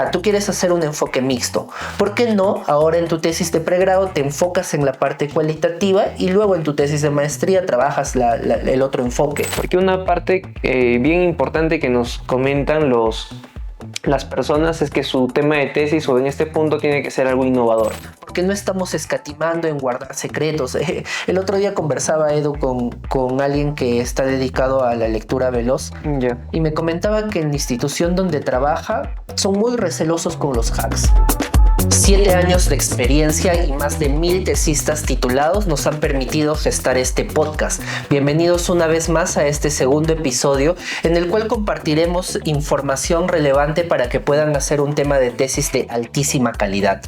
ya, tú quieres hacer un enfoque mixto. ¿Por qué no ahora en tu tesis de pregrado te enfocas en la parte cualitativa y luego en tu tesis de maestría trabajas el otro enfoque? Porque una parte bien importante que nos comentan las personas es que su tema de tesis o en este punto tiene que ser algo innovador. Porque no estamos escatimando en guardar secretos. El otro día conversaba, Edu, con alguien que está dedicado a la lectura veloz y me comentaba que en la institución donde trabaja son muy recelosos con los hacks. 7 años de experiencia y más de 1000 tesistas titulados nos han permitido gestar este podcast. Bienvenidos una vez más a este segundo episodio en el cual compartiremos información relevante para que puedan hacer un tema de tesis de altísima calidad.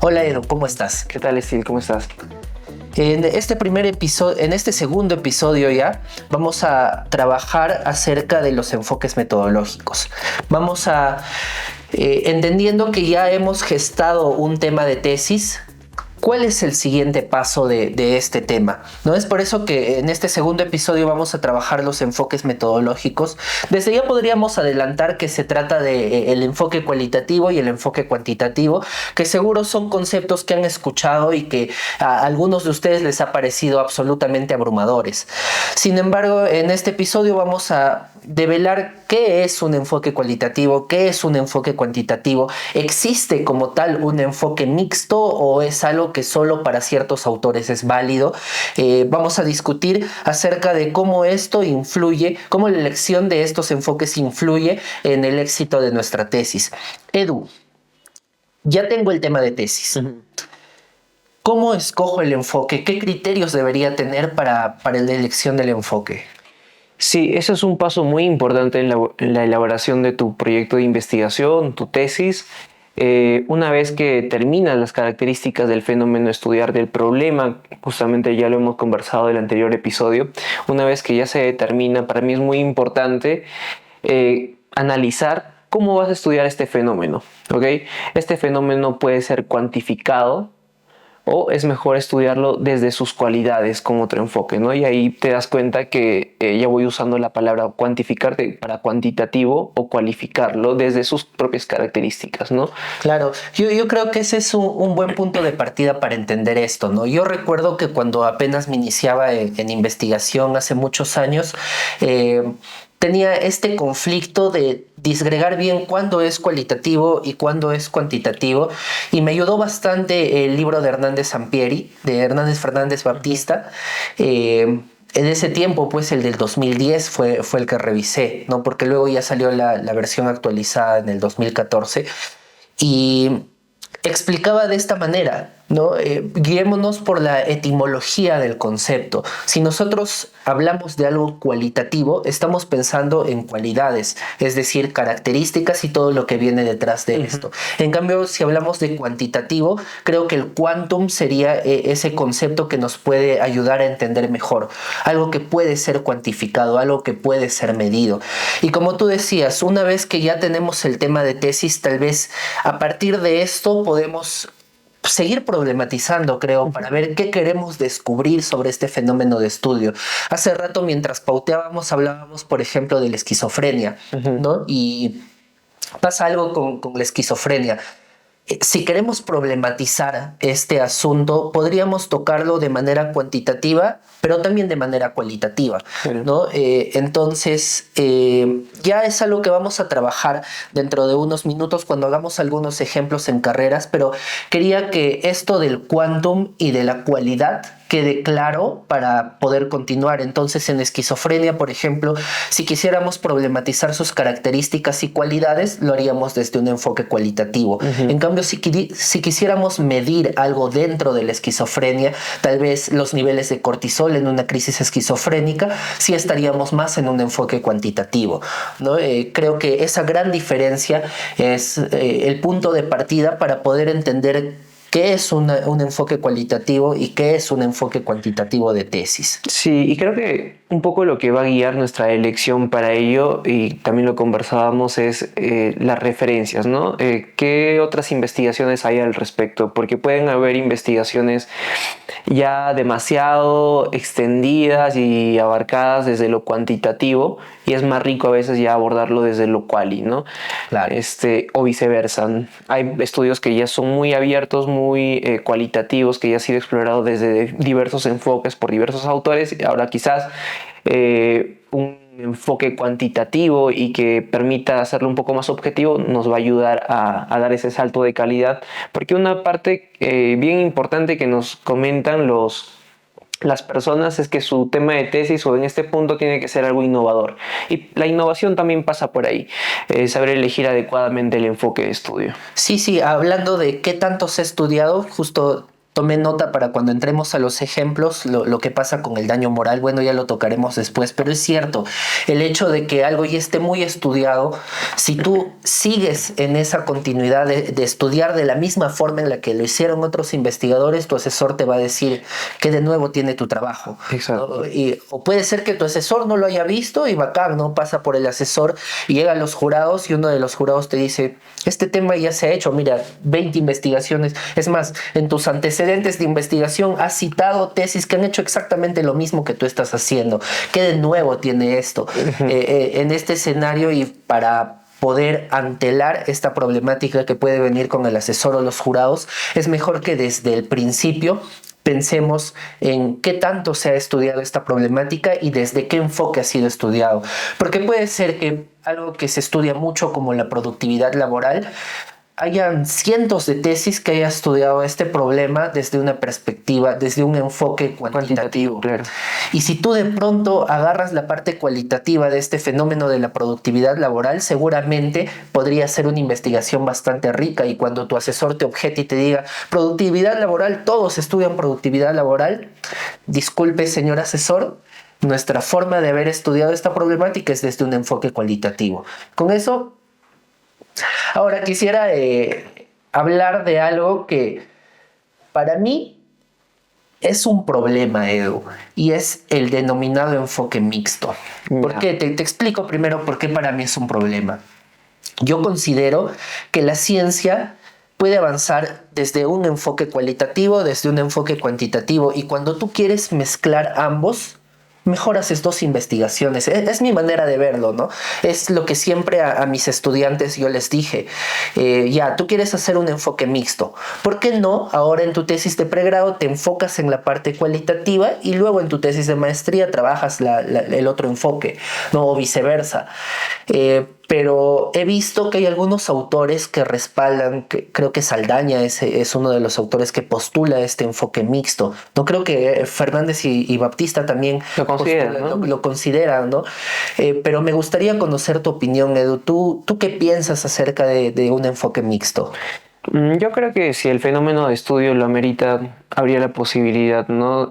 Hola Edu, ¿cómo estás? ¿Qué tal, Estil? ¿Cómo estás? En este segundo episodio ya vamos a trabajar acerca de los enfoques metodológicos. Vamos a entendiendo que ya hemos gestado un tema de tesis, ¿cuál es el siguiente paso de este tema? ¿No? Es por eso que en este segundo episodio vamos a trabajar los enfoques metodológicos. Desde ya podríamos adelantar que se trata del enfoque cualitativo y el enfoque cuantitativo, que seguro son conceptos que han escuchado y que a algunos de ustedes les ha parecido absolutamente abrumadores. Sin embargo, en este episodio vamos a develar qué es un enfoque cualitativo, qué es un enfoque cuantitativo. ¿Existe como tal un enfoque mixto o es algo que solo para ciertos autores es válido? Vamos a discutir acerca de cómo esto influye, cómo la elección de estos enfoques influye en el éxito de nuestra tesis. Edu, ya tengo el tema de tesis. ¿Cómo escojo el enfoque? ¿Qué criterios debería tener para la elección del enfoque? Sí, eso es un paso muy importante en la elaboración de tu proyecto de investigación, tu tesis. Una vez que terminas las características del fenómeno, estudiar del problema, justamente ya lo hemos conversado en el anterior episodio, una vez que ya se determina, para mí es muy importante analizar cómo vas a estudiar este fenómeno, ¿ok? Este fenómeno puede ser cuantificado, o es mejor estudiarlo desde sus cualidades con otro enfoque, ¿no? Y ahí te das cuenta que ya voy usando la palabra cuantificar para cuantitativo o cualificarlo desde sus propias características, ¿no? Claro, yo creo que ese es un buen punto de partida para entender esto, ¿no? Yo recuerdo que cuando apenas me iniciaba en investigación hace muchos años, tenía este conflicto de disgregar bien cuándo es cualitativo y cuándo es cuantitativo, y me ayudó bastante el libro de Hernández Sampieri, de Hernández Fernández Baptista. En ese tiempo, pues el del 2010 fue el que revisé, ¿no? Porque luego ya salió la versión actualizada en el 2014 y explicaba de esta manera, ¿no? Guiémonos por la etimología del concepto. Si nosotros hablamos de algo cualitativo, estamos pensando en cualidades, es decir, características y todo lo que viene detrás de esto. En cambio, si hablamos de cuantitativo, creo que el quantum sería ese concepto que nos puede ayudar a entender mejor. Algo que puede ser cuantificado, algo que puede ser medido. Y como tú decías, una vez que ya tenemos el tema de tesis, tal vez a partir de esto podemos seguir problematizando, creo, para ver qué queremos descubrir sobre este fenómeno de estudio. Hace rato, mientras pauteábamos, hablábamos, por ejemplo, de la esquizofrenia, ¿no? Y pasa algo con la esquizofrenia. Si queremos problematizar este asunto, podríamos tocarlo de manera cuantitativa, pero también de manera cualitativa, ¿no? Entonces, ya es algo que vamos a trabajar dentro de unos minutos cuando hagamos algunos ejemplos en carreras, pero quería que esto del quantum y de la cualidad quede claro para poder continuar. Entonces, en esquizofrenia, por ejemplo, si quisiéramos problematizar sus características y cualidades, lo haríamos desde un enfoque cualitativo. En cambio, si quisiéramos medir algo dentro de la esquizofrenia, tal vez los niveles de cortisol en una crisis esquizofrénica, sí estaríamos más en un enfoque cuantitativo, ¿no? Creo que esa gran diferencia es el punto de partida para poder entender qué es un enfoque cualitativo y qué es un enfoque cuantitativo de tesis. Sí, y creo que un poco lo que va a guiar nuestra elección para ello, y también lo conversábamos, es las referencias, ¿no? ¿Qué otras investigaciones hay al respecto? Porque pueden haber investigaciones ya demasiado extendidas y abarcadas desde lo cuantitativo y es más rico a veces ya abordarlo desde lo quali, ¿no? Claro. O viceversa. Hay estudios que ya son muy abiertos, muy cualitativos, que ya ha sido explorado desde diversos enfoques por diversos autores. Ahora quizás un enfoque cuantitativo y que permita hacerlo un poco más objetivo nos va a ayudar a dar ese salto de calidad, porque una parte bien importante que nos comentan las personas es que su tema de tesis o en este punto tiene que ser algo innovador, y la innovación también pasa por ahí, saber elegir adecuadamente el enfoque de estudio. Sí, sí, hablando de qué tanto se ha estudiado, justo tomé nota para cuando entremos a los ejemplos, lo que pasa con el daño moral, bueno, ya lo tocaremos después, pero es cierto, el hecho de que algo ya esté muy estudiado, si tú sigues en esa continuidad de estudiar de la misma forma en la que lo hicieron otros investigadores, tu asesor te va a decir que de nuevo tiene tu trabajo. Exacto. ¿No? O puede ser que tu asesor no lo haya visto y bacán, ¿no? Pasa por el asesor y llega a los jurados y uno de los jurados te dice, este tema ya se ha hecho, mira, 20 investigaciones, es más, en tus antecedentes de investigación has citado tesis que han hecho exactamente lo mismo que tú estás haciendo. ¿Qué de nuevo tiene esto? En este escenario, y para poder antelar esta problemática que puede venir con el asesor o los jurados, es mejor que desde el principio pensemos en qué tanto se ha estudiado esta problemática y desde qué enfoque ha sido estudiado. Porque puede ser que algo que se estudia mucho como la productividad laboral, hayan cientos de tesis que haya estudiado este problema desde una perspectiva, desde un enfoque cuantitativo. Claro. Y si tú de pronto agarras la parte cualitativa de este fenómeno de la productividad laboral, seguramente podría ser una investigación bastante rica, y cuando tu asesor te objete y te diga, productividad laboral, todos estudian productividad laboral, disculpe, señor asesor, nuestra forma de haber estudiado esta problemática es desde un enfoque cualitativo. Con eso, ahora quisiera hablar de algo que para mí es un problema, Edu, y es el denominado enfoque mixto. ¿Por qué? Te explico primero por qué para mí es un problema. Yo considero que la ciencia puede avanzar desde un enfoque cualitativo, desde un enfoque cuantitativo, y cuando tú quieres mezclar ambos, mejor haces dos investigaciones. Es mi manera de verlo, ¿no? Es lo que siempre a mis estudiantes yo les dije. Ya, tú quieres hacer un enfoque mixto. ¿Por qué no ahora en tu tesis de pregrado te enfocas en la parte cualitativa y luego en tu tesis de maestría trabajas el otro enfoque, ¿no? O viceversa. Pero he visto que hay algunos autores que respaldan, que creo que Saldaña es uno de los autores que postula este enfoque mixto. No creo que Fernández y Baptista también lo consideran, ¿no? Pero me gustaría conocer tu opinión, Edu. ¿Tú qué piensas acerca de un enfoque mixto? Yo creo que si el fenómeno de estudio lo amerita, habría la posibilidad, ¿no?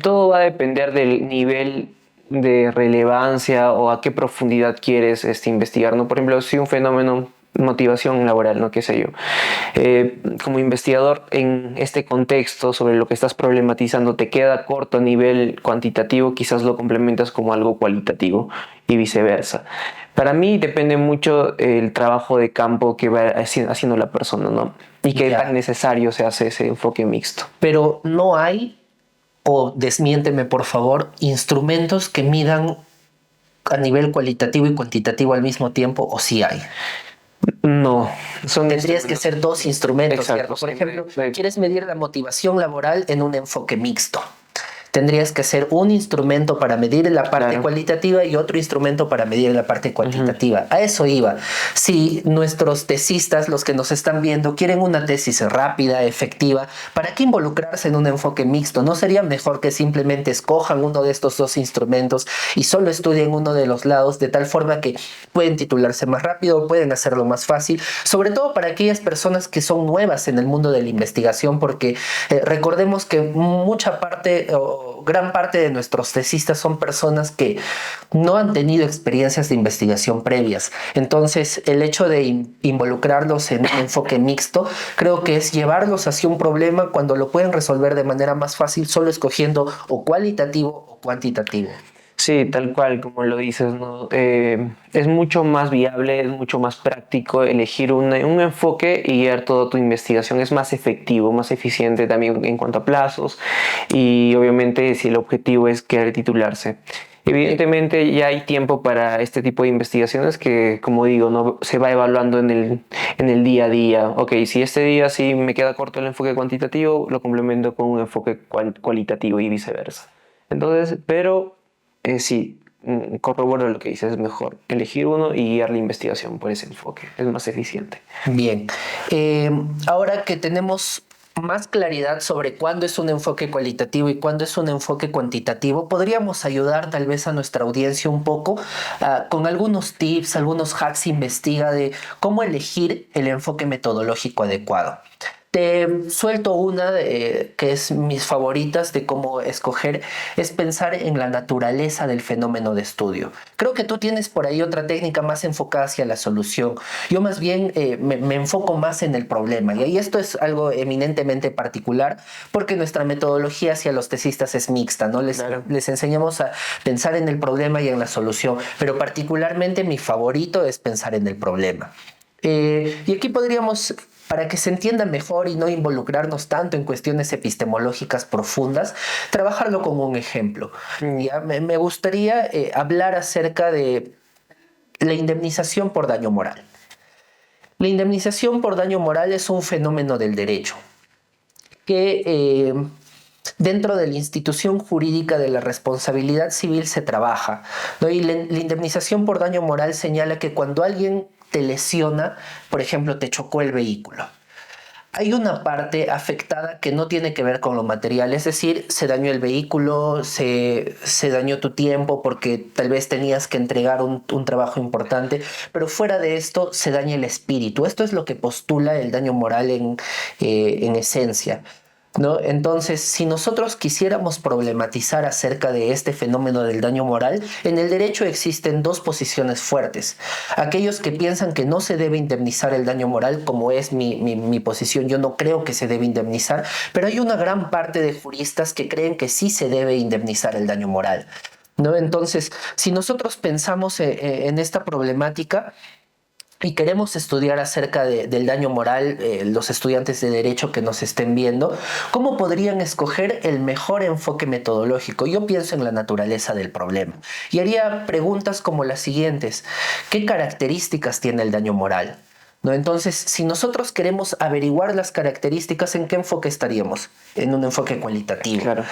Todo va a depender del nivel de relevancia o a qué profundidad quieres investigar, ¿no? Por ejemplo, si un fenómeno, motivación laboral, ¿no? Qué sé yo. Como investigador en este contexto sobre lo que estás problematizando te queda corto a nivel cuantitativo, quizás lo complementas como algo cualitativo y viceversa. Para mí depende mucho el trabajo de campo que va haciendo la persona, ¿no? Y qué tan necesario se hace ese enfoque mixto. Pero no hay, o desmiénteme por favor, instrumentos que midan a nivel cualitativo y cuantitativo al mismo tiempo, o sí hay. No, tendrías que ser dos instrumentos. Exacto. Por ejemplo, quieres medir la motivación laboral en un enfoque mixto. Tendrías que hacer un instrumento para medir la parte cualitativa y otro instrumento para medir la parte cuantitativa. A eso iba. Si nuestros tesistas, los que nos están viendo, quieren una tesis rápida, efectiva, ¿para qué involucrarse en un enfoque mixto? ¿No sería mejor que simplemente escojan uno de estos dos instrumentos y solo estudien uno de los lados, de tal forma que pueden titularse más rápido, pueden hacerlo más fácil? Sobre todo para aquellas personas que son nuevas en el mundo de la investigación, porque recordemos que mucha parte gran parte de nuestros tesistas son personas que no han tenido experiencias de investigación previas. Entonces, el hecho de involucrarlos en un enfoque mixto, creo que es llevarlos hacia un problema cuando lo pueden resolver de manera más fácil solo escogiendo o cualitativo o cuantitativo. Sí, tal cual, como lo dices, ¿no? Es mucho más viable, es mucho más práctico elegir un enfoque y guiar toda tu investigación. Es más efectivo, más eficiente también en cuanto a plazos y obviamente si el objetivo es querer titularse. Evidentemente ya hay tiempo para este tipo de investigaciones que, como digo, no se va evaluando en el día a día. Ok, si este día sí me queda corto el enfoque cuantitativo, lo complemento con un enfoque cualitativo y viceversa. Entonces, pero sí, corroboro lo que dices, es mejor elegir uno y guiar la investigación por ese enfoque, es más eficiente. Bien, ahora que tenemos más claridad sobre cuándo es un enfoque cualitativo y cuándo es un enfoque cuantitativo, podríamos ayudar tal vez a nuestra audiencia un poco con algunos tips, algunos hacks investiga de cómo elegir el enfoque metodológico adecuado. Te suelto una que es mis favoritas de cómo escoger, es pensar en la naturaleza del fenómeno de estudio. Creo que tú tienes por ahí otra técnica más enfocada hacia la solución. Yo más bien me enfoco más en el problema. Y ahí esto es algo eminentemente particular porque nuestra metodología hacia los tesistas es mixta, ¿no? Claro. Les enseñamos a pensar en el problema y en la solución, pero particularmente mi favorito es pensar en el problema. Y aquí podríamos, para que se entienda mejor y no involucrarnos tanto en cuestiones epistemológicas profundas, trabajarlo con un ejemplo. ¿Ya? Me gustaría hablar acerca de la indemnización por daño moral. La indemnización por daño moral es un fenómeno del derecho que dentro de la institución jurídica de la responsabilidad civil se trabaja, ¿no? Y la indemnización por daño moral señala que cuando alguien te lesiona, por ejemplo, te chocó el vehículo, hay una parte afectada que no tiene que ver con lo material, es decir, se dañó el vehículo, se dañó tu tiempo porque tal vez tenías que entregar un trabajo importante, pero fuera de esto se daña el espíritu. Esto es lo que postula el daño moral en esencia. ¿No? Entonces, si nosotros quisiéramos problematizar acerca de este fenómeno del daño moral, en el derecho existen dos posiciones fuertes. Aquellos que piensan que no se debe indemnizar el daño moral, como es mi posición, yo no creo que se debe indemnizar, pero hay una gran parte de juristas que creen que sí se debe indemnizar el daño moral. ¿No? Entonces, si nosotros pensamos en esta problemática, y queremos estudiar acerca del daño moral, los estudiantes de derecho que nos estén viendo, ¿cómo podrían escoger el mejor enfoque metodológico? Yo pienso en la naturaleza del problema y haría preguntas como las siguientes. ¿Qué características tiene el daño moral? ¿No? Entonces, si nosotros queremos averiguar las características, ¿en qué enfoque estaríamos? En un enfoque cualitativo. Claro.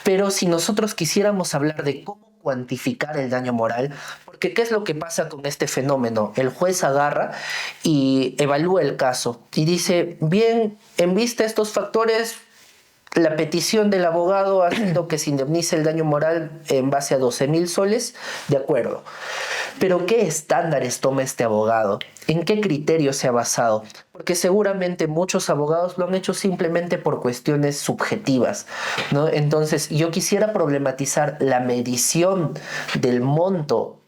Pero si nosotros quisiéramos hablar de cómo cuantificar el daño moral, porque ¿qué es lo que pasa con este fenómeno? El juez agarra y evalúa el caso y dice, bien, en vista de estos factores, la petición del abogado ha sido que se indemnice el daño moral en base a 12.000 soles, de acuerdo. Pero ¿qué estándares toma este abogado? ¿En qué criterio se ha basado? Porque seguramente muchos abogados lo han hecho simplemente por cuestiones subjetivas, ¿no? Entonces, yo quisiera problematizar la medición del monto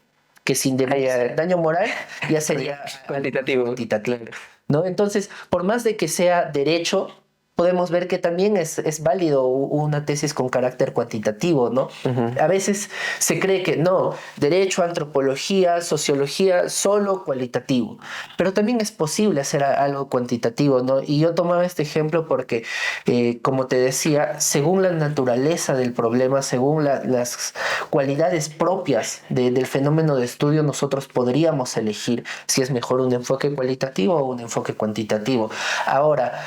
que se indemniza el daño moral, ya sería Cuantitativo. cuantitativo, ¿no? Entonces, por más de que sea derecho, podemos ver que también es válido una tesis con carácter cuantitativo, ¿no? A veces se cree que no, derecho, antropología, sociología, solo cualitativo, pero también es posible hacer algo cuantitativo, ¿no? Y yo tomaba este ejemplo porque, como te decía, según la naturaleza del problema, según las cualidades propias del fenómeno de estudio, nosotros podríamos elegir si es mejor un enfoque cualitativo o un enfoque cuantitativo. Ahora,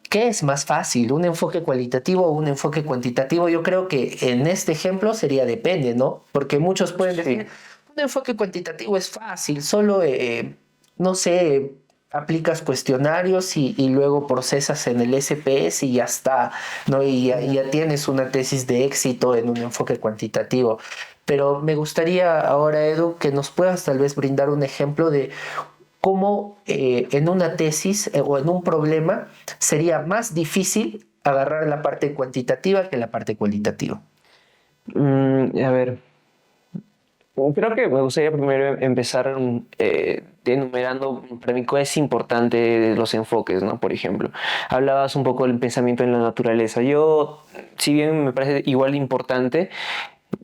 ¿qué es más fácil, un enfoque cualitativo o un enfoque cuantitativo? Yo creo que en este ejemplo sería depende, ¿no? Porque muchos pueden decir, un enfoque cuantitativo es fácil, solo, no sé, aplicas cuestionarios y luego procesas en el SPS y ya está, ¿no? Y ya tienes una tesis de éxito en un enfoque cuantitativo. Pero me gustaría ahora, Edu, que nos puedas tal vez brindar un ejemplo de cómo en una tesis o en un problema sería más difícil agarrar la parte cuantitativa que la parte cualitativa. A ver, creo que me gustaría primero empezar enumerando para mí cuál es importante de los enfoques, ¿no? Por ejemplo, hablabas un poco del pensamiento en la naturaleza. Yo, si bien me parece igual de importante,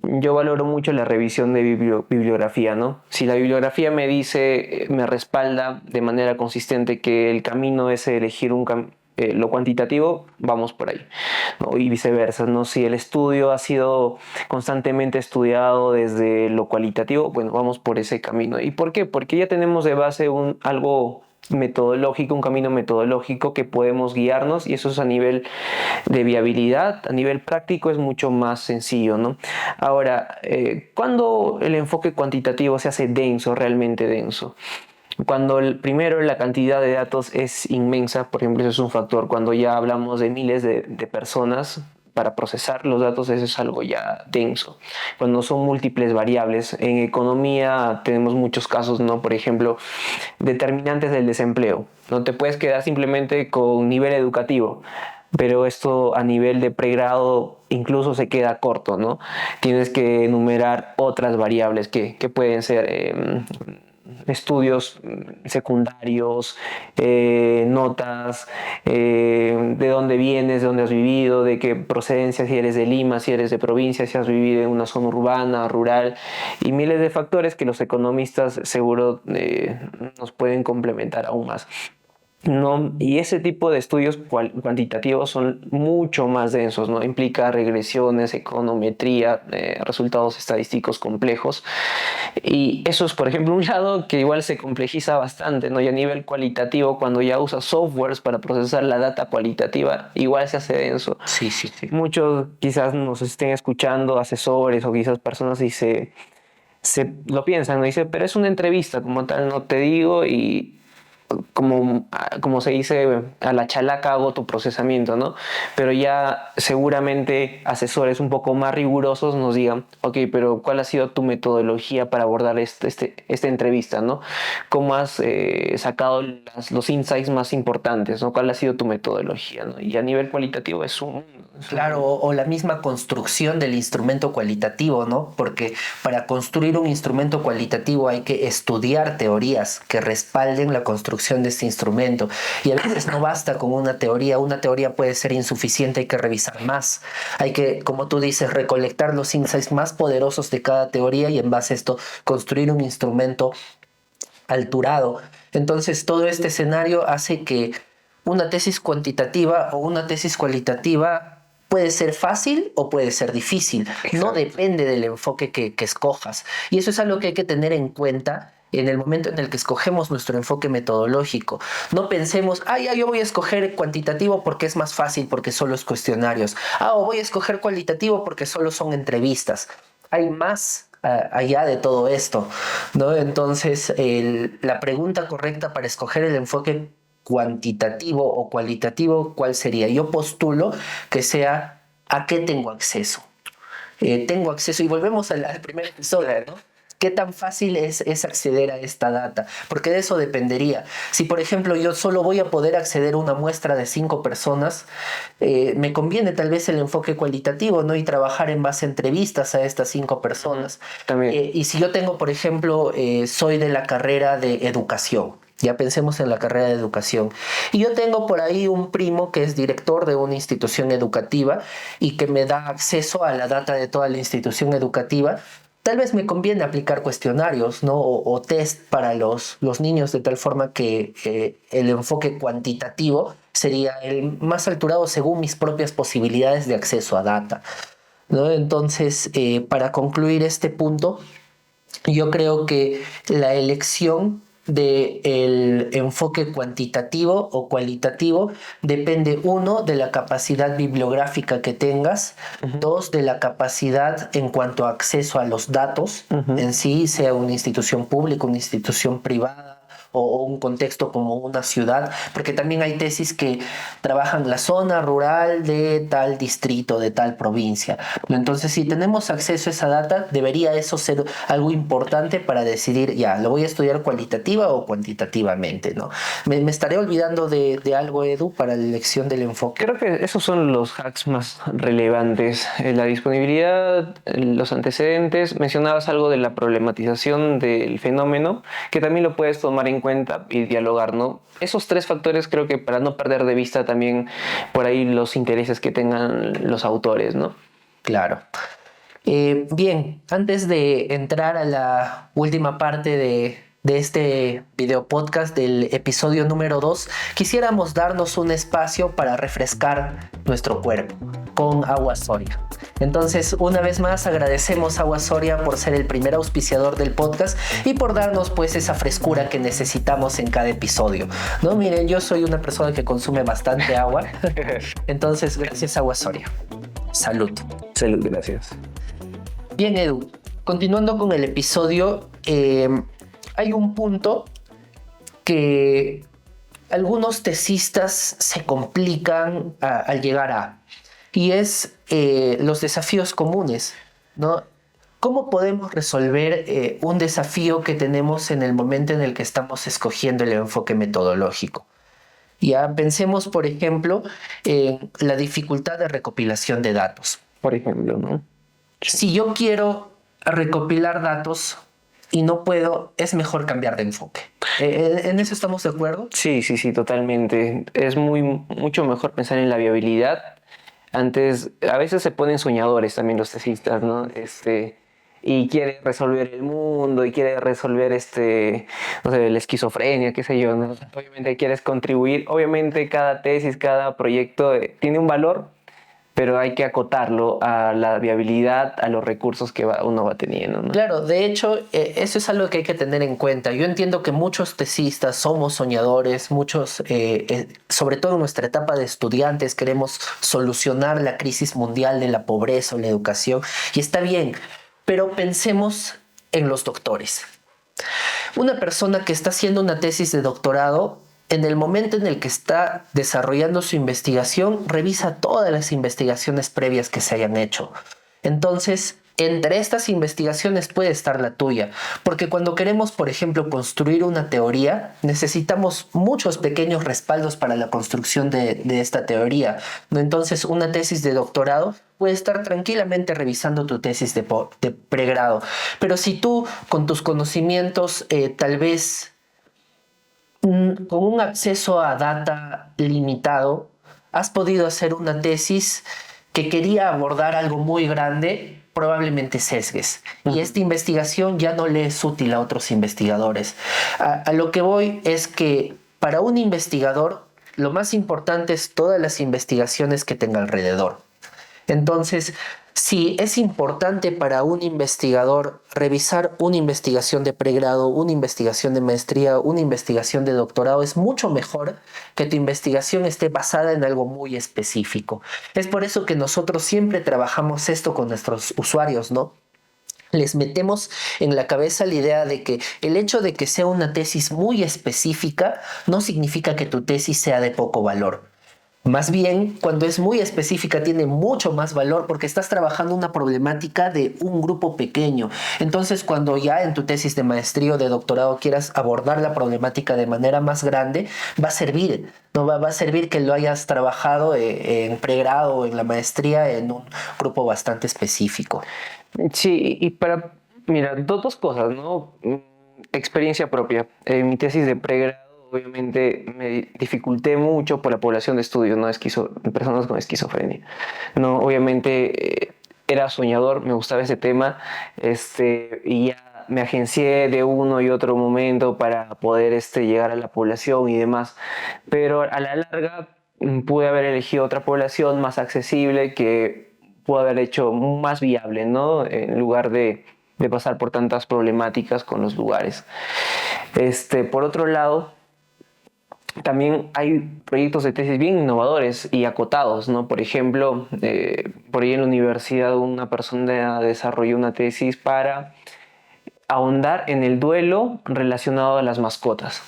yo valoro mucho la revisión de bibliografía, ¿no? Si la bibliografía me dice, me respalda de manera consistente que el camino es elegir lo cuantitativo, vamos por ahí, ¿no? Y viceversa, ¿no? Si el estudio ha sido constantemente estudiado desde lo cualitativo, bueno, vamos por ese camino. ¿Y por qué? Porque ya tenemos de base algo metodológico, un camino metodológico que podemos guiarnos, y eso es a nivel de viabilidad, a nivel práctico es mucho más sencillo, ¿no? Ahora, ¿cuándo el enfoque cuantitativo se hace denso, realmente denso? Cuando primero la cantidad de datos es inmensa, por ejemplo, eso es un factor. Cuando ya hablamos de miles de personas para procesar los datos, eso es algo ya denso. Cuando son múltiples variables, en economía tenemos muchos casos, ¿no? Por ejemplo, determinantes del desempleo. No te puedes quedar simplemente con nivel educativo, pero esto a nivel de pregrado incluso se queda corto, ¿no? Tienes que enumerar otras variables que pueden ser estudios secundarios, notas, de dónde vienes, de dónde has vivido, de qué procedencia, si eres de Lima, si eres de provincia, si has vivido en una zona urbana, rural, y miles de factores que los economistas seguro nos pueden complementar aún más. No, y ese tipo de estudios cuantitativos son mucho más densos, ¿no? Implica regresiones, econometría, resultados estadísticos complejos. Y eso es, por ejemplo, un lado que igual se complejiza bastante, ¿no? Y a nivel cualitativo, cuando ya usas softwares para procesar la data cualitativa, igual se hace denso. Sí, sí, sí. Muchos quizás nos estén escuchando, asesores o quizás personas, y se lo piensan, ¿no? Dice, pero es una entrevista como tal, no te digo, y como se dice, a la chalaca hago tu procesamiento, ¿no? Pero ya seguramente asesores un poco más rigurosos nos digan, ok, pero ¿cuál ha sido tu metodología para abordar esta entrevista, ¿no? ¿Cómo has sacado los insights más importantes, ¿no? ¿Cuál ha sido tu metodología, ¿no? Y a nivel cualitativo Claro, o la misma construcción del instrumento cualitativo, ¿no? Porque para construir un instrumento cualitativo hay que estudiar teorías que respalden la construcción de este instrumento. Y a veces no basta con una teoría puede ser insuficiente, hay que revisar más. Hay que, como tú dices, recolectar los insights más poderosos de cada teoría y en base a esto construir un instrumento alturado. Entonces, todo este escenario hace que una tesis cuantitativa o una tesis cualitativa puede ser fácil o puede ser difícil. Exacto. No depende del enfoque que escojas. Y eso es algo que hay que tener en cuenta en el momento en el que escogemos nuestro enfoque metodológico. No pensemos, ya yo voy a escoger cuantitativo porque es más fácil, porque solo es cuestionarios. O voy a escoger cualitativo porque solo son entrevistas. Hay más allá de todo esto, ¿no? Entonces, la pregunta correcta para escoger el enfoque cuantitativo o cualitativo, ¿cuál sería? Yo postulo que sea ¿a qué tengo acceso? Tengo acceso, y volvemos al primer episodio, ¿no? ¿Qué tan fácil es acceder a esta data? Porque de eso dependería. Si, por ejemplo, yo solo voy a poder acceder a una muestra de 5 personas, me conviene tal vez el enfoque cualitativo, ¿no? Y trabajar en base a entrevistas a estas 5 personas. También. Y si yo tengo, por ejemplo, soy de la carrera de educación, ya pensemos en la carrera de educación. Y yo tengo por ahí un primo que es director de una institución educativa y que me da acceso a la data de toda la institución educativa. Tal vez me conviene aplicar cuestionarios, ¿no? O test para los niños, de tal forma que el enfoque cuantitativo sería el más alturado según mis propias posibilidades de acceso a data, ¿no? Entonces, para concluir este punto, yo creo que la elección del enfoque cuantitativo o cualitativo depende, uno, de la capacidad bibliográfica que tengas, dos, de la capacidad en cuanto a acceso a los datos en sí, sea una institución pública, una institución privada o un contexto como una ciudad, porque también hay tesis que trabajan la zona rural de tal distrito, de tal provincia. Entonces, si tenemos acceso a esa data, debería eso ser algo importante para decidir, ya, ¿lo voy a estudiar cualitativa o cuantitativamente, ¿no? Me estaré olvidando de algo, Edu, para la elección del enfoque. Creo que esos son los hacks más relevantes. La disponibilidad, los antecedentes. Mencionabas algo de la problematización del fenómeno, que también lo puedes tomar en cuenta y dialogar, ¿no? Esos 3 factores creo que para no perder de vista también por ahí los intereses que tengan los autores, ¿no? Claro. Bien, antes de entrar a la última parte de este video podcast del episodio número 2, quisiéramos darnos un espacio para refrescar nuestro cuerpo con Agua Soria. Entonces, una vez más, agradecemos a Agua Soria por ser el primer auspiciador del podcast y por darnos pues esa frescura que necesitamos en cada episodio. No, miren, yo soy una persona que consume bastante agua. Entonces, gracias Agua Soria. Salud. Salud, gracias. Bien, Edu, continuando con el episodio, hay un punto que algunos tesistas se complican al llegar a, y es los desafíos comunes, ¿no? ¿Cómo podemos resolver un desafío que tenemos en el momento en el que estamos escogiendo el enfoque metodológico? Ya pensemos, por ejemplo, en la dificultad de recopilación de datos. Por ejemplo, ¿no? Si yo quiero recopilar datos y no puedo, es mejor cambiar de enfoque. ¿En eso estamos de acuerdo? Sí, totalmente. Es mucho mejor pensar en la viabilidad. Antes, a veces se ponen soñadores también los tesistas, ¿no? Y quiere resolver el mundo y quiere resolver no sé, la esquizofrenia, qué sé yo, ¿no? Obviamente quieres contribuir. Obviamente cada tesis, cada proyecto tiene un valor, pero hay que acotarlo a la viabilidad, a los recursos que uno va teniendo, ¿no? Claro, de hecho, eso es algo que hay que tener en cuenta. Yo entiendo que muchos tesistas somos soñadores, muchos, sobre todo en nuestra etapa de estudiantes, queremos solucionar la crisis mundial de la pobreza o la educación, y está bien, pero pensemos en los doctores. Una persona que está haciendo una tesis de doctorado, en el momento en el que está desarrollando su investigación, revisa todas las investigaciones previas que se hayan hecho. Entonces, entre estas investigaciones puede estar la tuya, porque cuando queremos, por ejemplo, construir una teoría, necesitamos muchos pequeños respaldos para la construcción de esta teoría. Entonces, una tesis de doctorado puede estar tranquilamente revisando tu tesis de pregrado. Pero si tú, con tus conocimientos, tal vez con un acceso a data limitado, has podido hacer una tesis que quería abordar algo muy grande, probablemente sesgues. Y esta investigación ya no le es útil a otros investigadores. A lo que voy es que para un investigador, lo más importante es todas las investigaciones que tenga alrededor. Entonces, si es importante para un investigador revisar una investigación de pregrado, una investigación de maestría, una investigación de doctorado, es mucho mejor que tu investigación esté basada en algo muy específico. Es por eso que nosotros siempre trabajamos esto con nuestros usuarios, ¿no? Les metemos en la cabeza la idea de que el hecho de que sea una tesis muy específica no significa que tu tesis sea de poco valor. Más bien, cuando es muy específica tiene mucho más valor porque estás trabajando una problemática de un grupo pequeño. Entonces, cuando ya en tu tesis de maestría o de doctorado quieras abordar la problemática de manera más grande, va a servir. No va a servir que lo hayas trabajado en pregrado o en la maestría en un grupo bastante específico. Sí, mira, dos cosas, ¿no? Experiencia propia. En mi tesis de pregrado, obviamente me dificulté mucho por la población de estudio, ¿no? Personas con esquizofrenia. No, obviamente era soñador, me gustaba ese tema, y ya me agencié de uno y otro momento para poder llegar a la población y demás. Pero a la larga pude haber elegido otra población más accesible que pudo haber hecho más viable, ¿no? En lugar de pasar por tantas problemáticas con los lugares. Por otro lado, también hay proyectos de tesis bien innovadores y acotados, ¿no? Por ejemplo, por ahí en la universidad una persona desarrolló una tesis para ahondar en el duelo relacionado a las mascotas.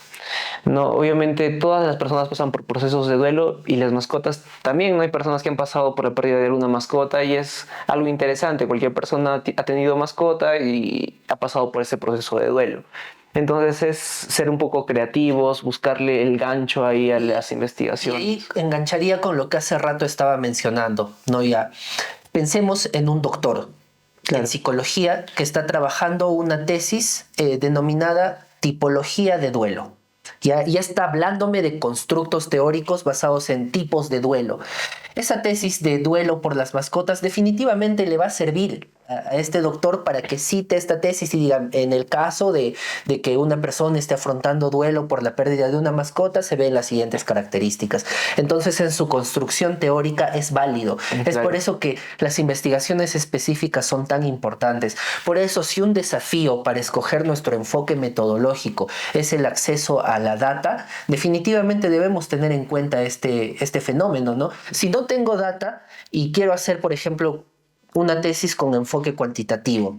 No, obviamente todas las personas pasan por procesos de duelo y las mascotas también, ¿no? Hay personas que han pasado por la pérdida de alguna mascota y es algo interesante. Cualquier persona ha tenido mascota y ha pasado por ese proceso de duelo. Entonces es ser un poco creativos, buscarle el gancho ahí a las investigaciones. Y ahí engancharía con lo que hace rato estaba mencionando, ¿no? Ya, pensemos en un doctor en psicología que está trabajando una tesis denominada tipología de duelo. Ya está hablándome de constructos teóricos basados en tipos de duelo. Esa tesis de duelo por las mascotas definitivamente le va a servir a este doctor para que cite esta tesis y diga, en el caso de que una persona esté afrontando duelo por la pérdida de una mascota, se ven las siguientes características. Entonces, en su construcción teórica es válido. Claro. Es por eso que las investigaciones específicas son tan importantes. Por eso, si un desafío para escoger nuestro enfoque metodológico es el acceso a la data, definitivamente debemos tener en cuenta este fenómeno, ¿no? Si no tengo data y quiero hacer, por ejemplo, una tesis con enfoque cuantitativo,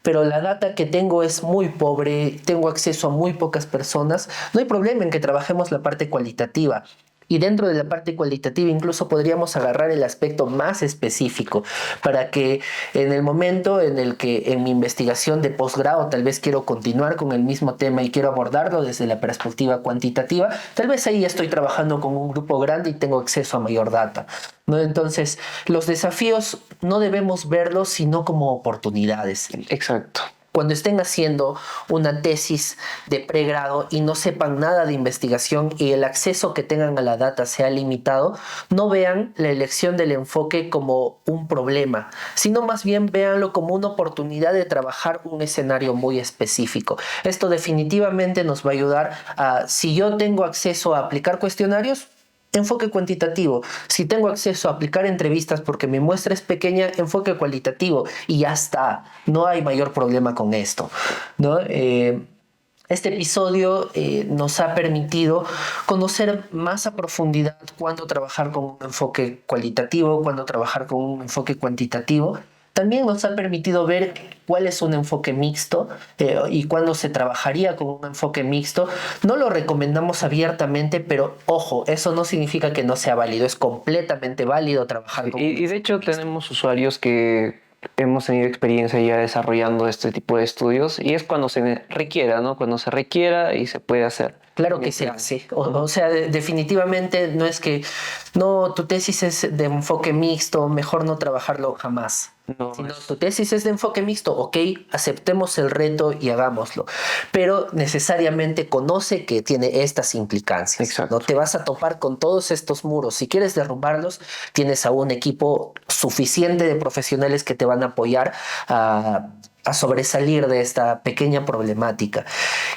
pero la data que tengo es muy pobre, tengo acceso a muy pocas personas, no hay problema en que trabajemos la parte cualitativa. Y dentro de la parte cualitativa incluso podríamos agarrar el aspecto más específico para que en el momento en el que en mi investigación de posgrado tal vez quiero continuar con el mismo tema y quiero abordarlo desde la perspectiva cuantitativa, tal vez ahí estoy trabajando con un grupo grande y tengo acceso a mayor data, ¿no? Entonces, los desafíos no debemos verlos sino como oportunidades. Exacto. Cuando estén haciendo una tesis de pregrado y no sepan nada de investigación y el acceso que tengan a la data sea limitado, no vean la elección del enfoque como un problema, sino más bien véanlo como una oportunidad de trabajar un escenario muy específico. Esto definitivamente nos va a ayudar a, si yo tengo acceso a aplicar cuestionarios, enfoque cuantitativo. Si tengo acceso a aplicar entrevistas porque mi muestra es pequeña, enfoque cualitativo y ya está. No hay mayor problema con esto, ¿no? Este episodio nos ha permitido conocer más a profundidad cuándo trabajar con un enfoque cualitativo, cuándo trabajar con un enfoque cuantitativo. También nos ha permitido ver cuál es un enfoque mixto y cuándo se trabajaría con un enfoque mixto. No lo recomendamos abiertamente, pero ojo, eso no significa que no sea válido. Es completamente válido trabajar con un Y de hecho mixto. tenemos usuarios que hemos tenido experiencia ya desarrollando este tipo de estudios y es cuando se requiera, ¿no? Cuando se requiera y se puede hacer. Claro que se hace. O sea, definitivamente no es que, no, tu tesis es de enfoque mixto, mejor no trabajarlo jamás. No, Si no, tu tesis es de enfoque mixto, ok, aceptemos el reto y hagámoslo. Pero necesariamente conoce que tiene estas implicancias. Exacto. No te vas a topar con todos estos muros. Si quieres derrumbarlos, tienes a un equipo suficiente de profesionales que te van a apoyar a sobresalir de esta pequeña problemática.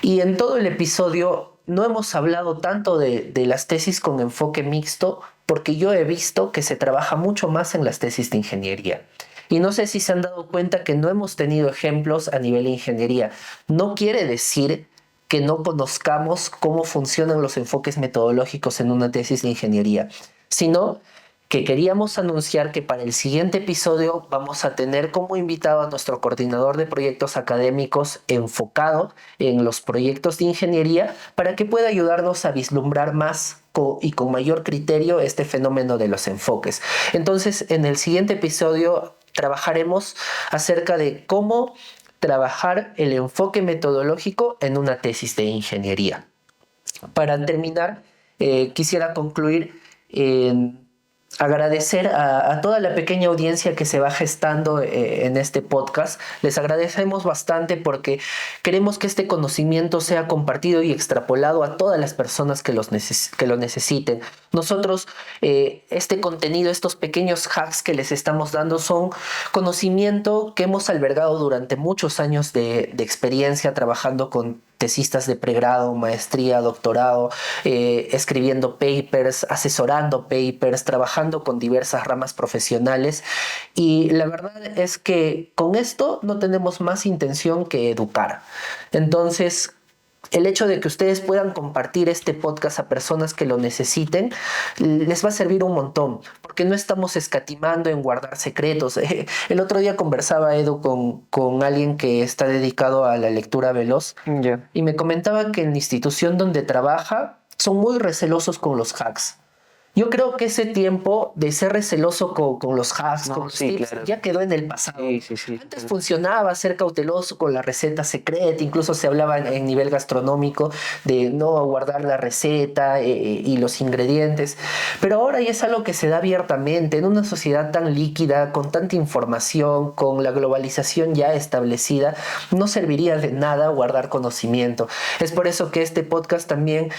Y en todo el episodio no hemos hablado tanto de las tesis con enfoque mixto porque yo he visto que se trabaja mucho más en las tesis de ingeniería. Y no sé si se han dado cuenta que no hemos tenido ejemplos a nivel de ingeniería. No quiere decir que no conozcamos cómo funcionan los enfoques metodológicos en una tesis de ingeniería, sino que queríamos anunciar que para el siguiente episodio vamos a tener como invitado a nuestro coordinador de proyectos académicos enfocado en los proyectos de ingeniería para que pueda ayudarnos a vislumbrar más y con mayor criterio este fenómeno de los enfoques. Entonces, en el siguiente episodio trabajaremos acerca de cómo trabajar el enfoque metodológico en una tesis de ingeniería. Para terminar, quisiera concluir en agradecer a toda la pequeña audiencia que se va gestando en este podcast. Les agradecemos bastante porque queremos que este conocimiento sea compartido y extrapolado a todas las personas que lo necesiten. Nosotros, este contenido, estos pequeños hacks que les estamos dando son conocimiento que hemos albergado durante muchos años de experiencia trabajando con tesistas de pregrado, maestría, doctorado, escribiendo papers, asesorando papers, trabajando con diversas ramas profesionales. Y la verdad es que con esto no tenemos más intención que educar. Entonces, el hecho de que ustedes puedan compartir este podcast a personas que lo necesiten les va a servir un montón, porque no estamos escatimando en guardar secretos. El otro día conversaba, Edu, con alguien que está dedicado a la lectura veloz y me comentaba que en la institución donde trabaja son muy recelosos con los hacks. Yo creo que ese tiempo de ser receloso con los hacks, con los tips, claro, ya quedó en el pasado. Sí. Antes funcionaba ser cauteloso con la receta secreta, incluso se hablaba en nivel gastronómico de no guardar la receta y los ingredientes, pero ahora ya es algo que se da abiertamente en una sociedad tan líquida, con tanta información, con la globalización ya establecida, no serviría de nada guardar conocimiento. Es por eso que este podcast también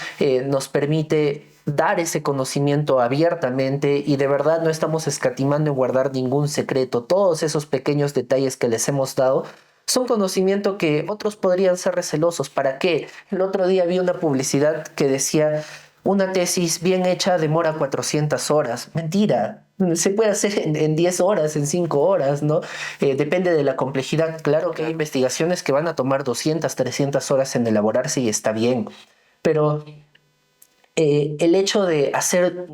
nos permite dar ese conocimiento abiertamente y de verdad no estamos escatimando en guardar ningún secreto. Todos esos pequeños detalles que les hemos dado son conocimiento que otros podrían ser recelosos. ¿Para qué? El otro día vi una publicidad que decía: una tesis bien hecha demora 400 horas. Mentira. Se puede hacer en 10 horas, en 5 horas, ¿no? Depende de la complejidad. Claro que hay investigaciones que van a tomar 200, 300 horas en elaborarse y está bien. Pero el hecho de hacer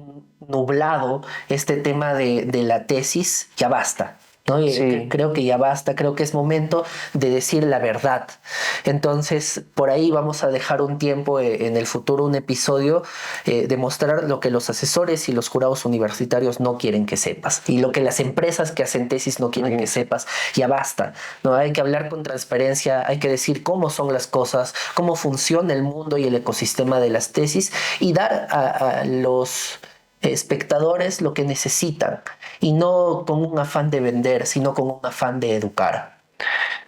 nublado este tema de la tesis ya basta. ¿No? Sí. Creo que ya basta, creo que es momento de decir la verdad. Entonces, por ahí vamos a dejar un tiempo en el futuro, un episodio, de mostrar lo que los asesores y los jurados universitarios no quieren que sepas y lo que las empresas que hacen tesis no quieren que sepas. Ya basta, ¿no? Hay que hablar con transparencia, hay que decir cómo son las cosas, cómo funciona el mundo y el ecosistema de las tesis y dar a los espectadores lo que necesitan y no con un afán de vender, sino con un afán de educar.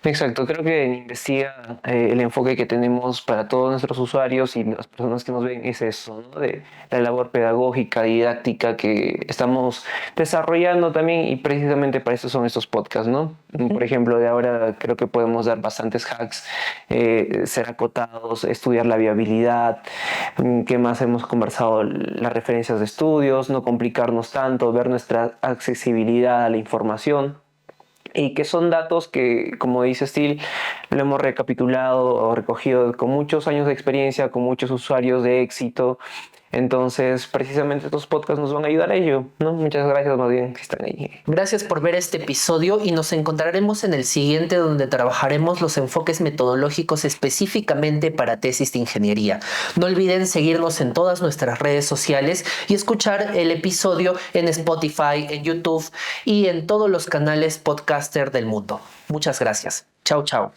Exacto, creo que en Investiga el enfoque que tenemos para todos nuestros usuarios y las personas que nos ven es eso, ¿no? De la labor pedagógica, didáctica que estamos desarrollando también y precisamente para eso son estos podcasts, ¿no? Por ejemplo, de ahora creo que podemos dar bastantes hacks, ser acotados, estudiar la viabilidad, ¿qué más hemos conversado? Las referencias de estudios, no complicarnos tanto, ver nuestra accesibilidad a la información. Y que son datos que, como dice Steel, lo hemos recapitulado o recogido con muchos años de experiencia, con muchos usuarios de éxito. Entonces, precisamente estos podcasts nos van a ayudar a ello, ¿no? Muchas gracias, más bien, que están ahí. Gracias por ver este episodio y nos encontraremos en el siguiente, donde trabajaremos los enfoques metodológicos específicamente para tesis de ingeniería. No olviden seguirnos en todas nuestras redes sociales y escuchar el episodio en Spotify, en YouTube y en todos los canales podcaster del mundo. Muchas gracias. Chao, chao.